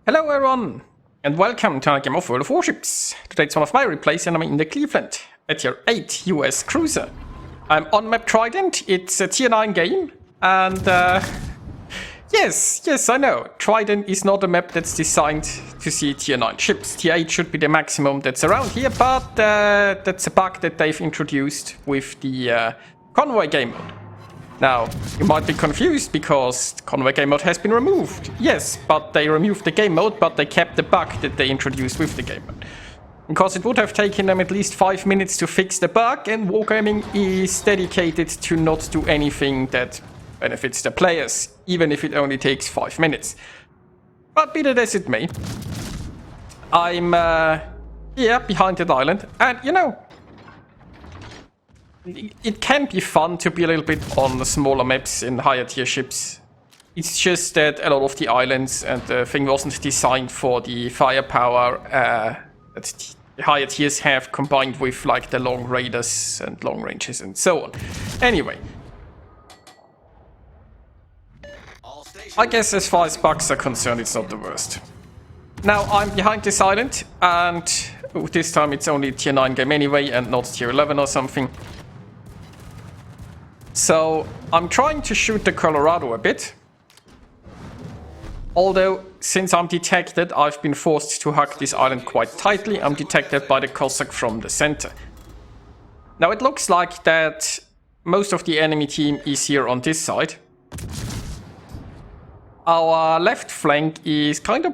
Hello everyone, and welcome to another game of World of Warships. Today it's one of my replays and I'm in the Cleveland at tier 8 US cruiser. I'm on map Trident, it's a tier 9 game, and yes, I know, Trident is not a map that's designed to see tier 9 ships. Tier 8 should be the maximum that's around here, but that's a bug that they've introduced with the convoy game mode. Now, you might be confused because the convoy game mode has been removed. Yes, but they removed the game mode, but they kept the bug that they introduced with the game mode. Because it would have taken them at least 5 minutes to fix the bug, and Wargaming is dedicated to not do anything that benefits the players, even if it only takes 5 minutes. But be that as it may, I'm here behind that island, and you know, it can be fun to be a little bit on the smaller maps in higher tier ships. It's just that a lot of the islands and the thing wasn't designed for the firepower that the higher tiers have, combined with like the long raiders and long ranges and so on. Anyway, I guess as far as bugs are concerned, it's not the worst. Now I'm behind this island, and this time it's only tier 9 game anyway and not tier 11 or something. So I'm trying to shoot the Colorado a bit. Although, since I'm detected, I've been forced to hug this island quite tightly. I'm detected by the Cossack from the center. Now it looks like that most of the enemy team is here on this side. Our left flank is kind of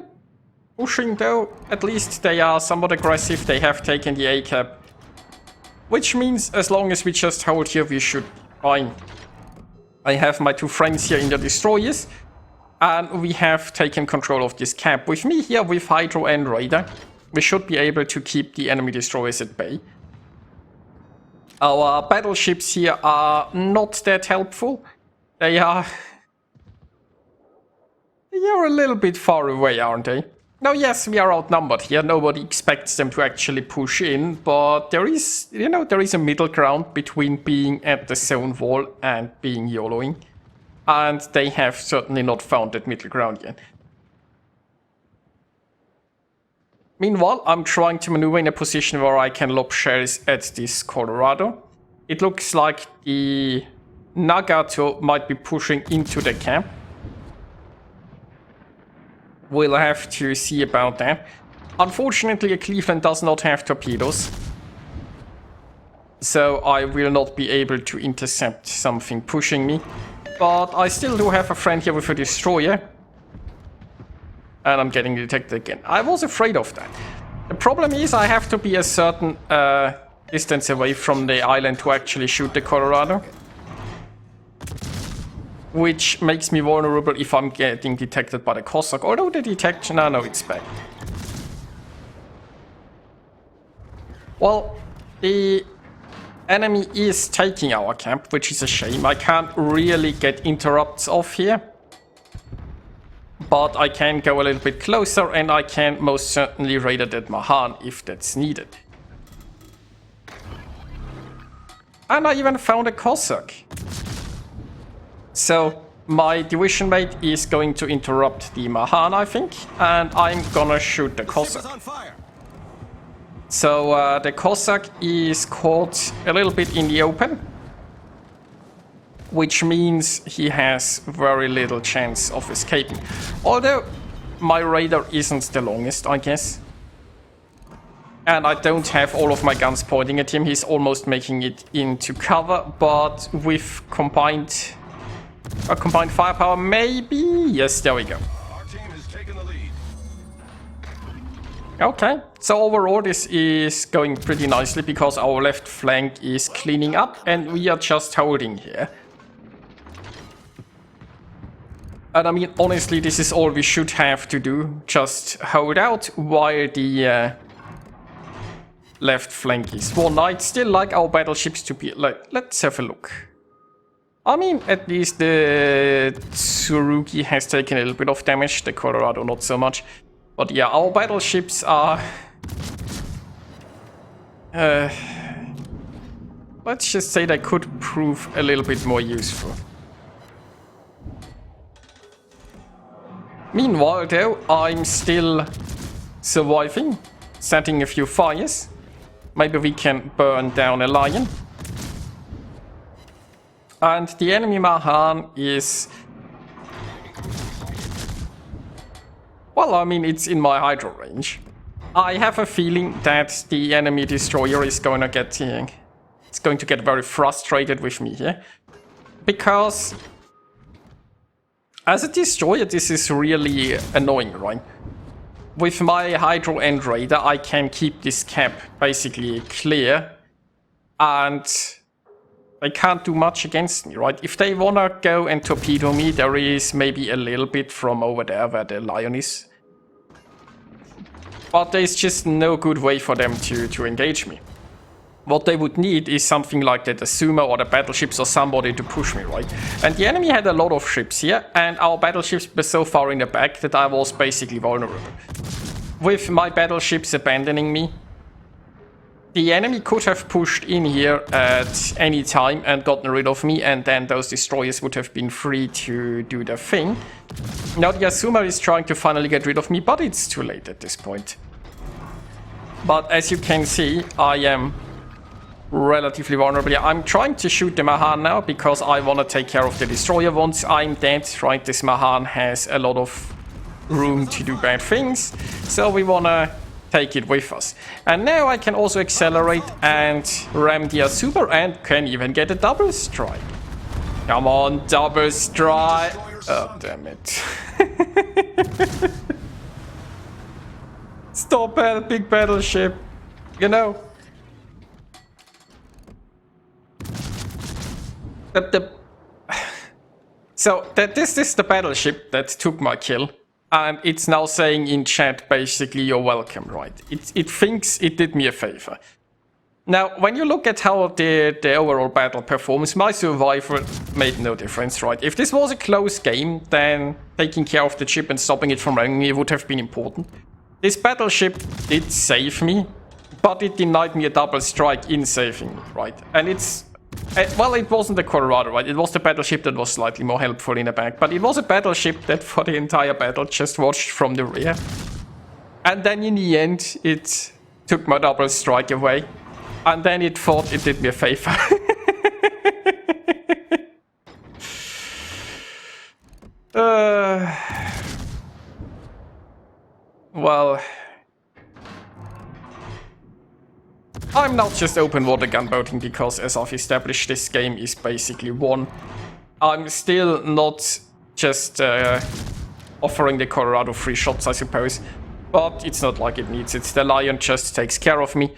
pushing though. At least they are somewhat aggressive. They have taken the A cap. Which means as long as we just hold here, we should be fine. I have my two friends here in the destroyers. And we have taken control of this cap. With me here, with Hydro and Raider, we should be able to keep the enemy destroyers at bay. Our battleships here are not that helpful. They are a little bit far away, aren't they? Now, yes, we are outnumbered here. Nobody expects them to actually push in, but there is, you know, there is a middle ground between being at the zone wall and being YOLOing. And they have certainly not found that middle ground yet. Meanwhile, I'm trying to maneuver in a position where I can lob shells at this Colorado. It looks like the Nagato might be pushing into the camp. We'll have to see about that. Unfortunately, a Cleveland does not have torpedoes. So I will not be able to intercept something pushing me. But I still do have a friend here with a destroyer. And I'm getting detected again. I was afraid of that. The problem is I have to be a certain distance away from the island to actually shoot the Colorado. Which makes me vulnerable if I'm getting detected by the Cossack. Although the detection... no, it's bad. Well, the enemy is taking our camp, which is a shame. I can't really get interrupts off here. But I can go a little bit closer, and I can most certainly raid at Mahan if that's needed. And I even found a Cossack. So, my division mate is going to interrupt the Mahan, I think, and I'm gonna shoot the Cossack. So, the Cossack is caught a little bit in the open, which means he has very little chance of escaping. Although, my radar isn't the longest, I guess. And I don't have all of my guns pointing at him. He's almost making it into cover, but with combined firepower, maybe? Yes, there we go. Our team has taken the lead. Okay, so overall this is going pretty nicely because our left flank is cleaning up and we are just holding here. And I mean, honestly, this is all we should have to do. Just hold out while the left flank is won. I'd still like our battleships to be like, let's have a look. I mean, at least the Tsurugi has taken a little bit of damage, the Colorado not so much. But yeah, our battleships are... let's just say they could prove a little bit more useful. Meanwhile, though, I'm still surviving, setting a few fires. Maybe we can burn down a lion. And the enemy Mahan is... Well, I mean, it's in my hydro range. I have a feeling that the enemy destroyer is going to get... It's going to get very frustrated with me here. Because... As a destroyer, this is really annoying, right? With my Hydro End Raider, I can keep this cap basically clear. And they can't do much against me, right? If they wanna go and torpedo me, there is maybe a little bit from over there where the lion is. But there's just no good way for them to engage me. What they would need is something like the Sumo or the battleships or somebody to push me, right? And the enemy had a lot of ships here, and our battleships were so far in the back that I was basically vulnerable. With my battleships abandoning me, the enemy could have pushed in here at any time and gotten rid of me, and then those destroyers would have been free to do their thing. Now the Asuma is trying to finally get rid of me, but it's too late at this point. But as you can see, I am relatively vulnerable. I'm trying to shoot the Mahan now because I want to take care of the destroyer once I'm dead, right? This Mahan has a lot of room to do bad things, so we want to take it with us. And now I can also accelerate and ram the Super and can even get a double strike. Come on, double strike. Oh, damn it. Stop, big battleship. You know. This is the battleship that took my kill, and it's now saying in chat basically you're welcome, right? It thinks it did me a favor. Now, when you look at how the overall battle performs, my survival made no difference, right? If this was a close game, then taking care of the ship and stopping it from running me would have been important. This battleship did save me, but it denied me a double strike in saving me, right? And it's... Well, it wasn't the Colorado, right? It was the battleship that was slightly more helpful in the back, but it was a battleship that for the entire battle just watched from the rear. And then in the end, it took my double strike away. And then it thought it did me a favor. Well... I'm not just open water gunboating because, as I've established, this game is basically won. I'm still not just offering the Colorado free shots, I suppose. But it's not like it needs it. The Lion just takes care of me.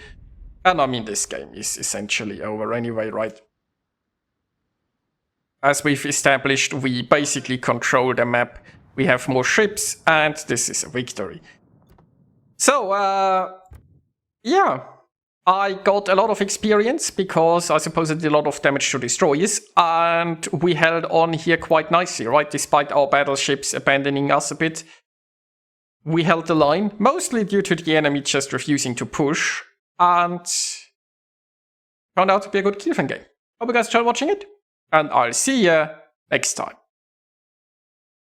And I mean, this game is essentially over anyway, right? As we've established, we basically control the map. We have more ships, and this is a victory. So, yeah. I got a lot of experience because I suppose I did a lot of damage to destroyers, and we held on here quite nicely, right? Despite our battleships abandoning us a bit. We held the line, mostly due to the enemy just refusing to push, and turned out to be a good Kielfen game. Hope you guys enjoyed watching it, and I'll see you next time.